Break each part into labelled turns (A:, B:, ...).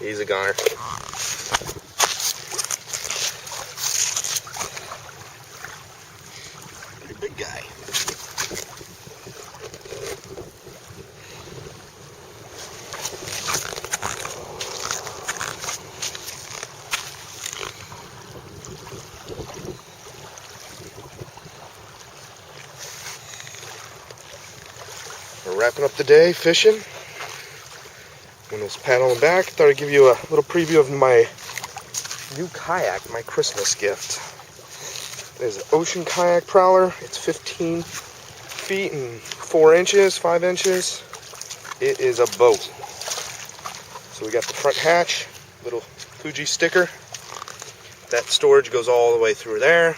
A: He's a goner. Pretty big guy. We're wrapping up the day fishing. When I was paddling back, thought I'd give you a little preview of my new kayak, my Christmas gift. There's an ocean kayak prowler. It's 15 feet and 4 inches, 5 inches. It is a boat. So we got the front hatch, little Fuji sticker. That storage goes all the way through there.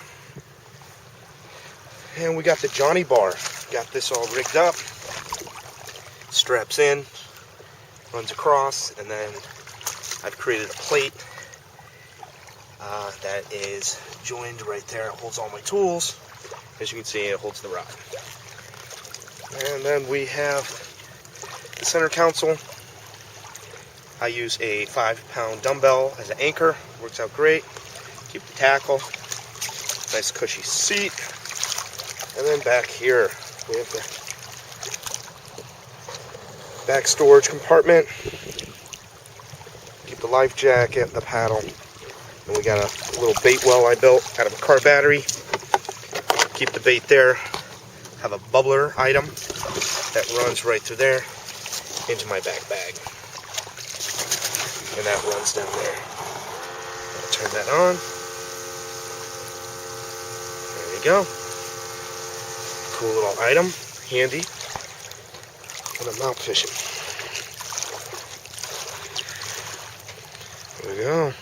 A: And we got the Johnny bar. Got this all rigged up. Straps in, runs across, and then I've created a plate that is joined right there. It holds all my tools. As you can see, it holds the rod. And then we have the center console. I use a 5-pound dumbbell as an anchor. Works out great. Keep the tackle. Nice cushy seat. And then back here, we have the back storage compartment. Keep the life jacket, the paddle. And we got a little bait well I built out of a car battery. Keep the bait there. Have a bubbler item that runs right through there into my back bag. And that runs down there. I'll turn that on. There you go. Cool little item. Handy. When I'm out fishing. There we go.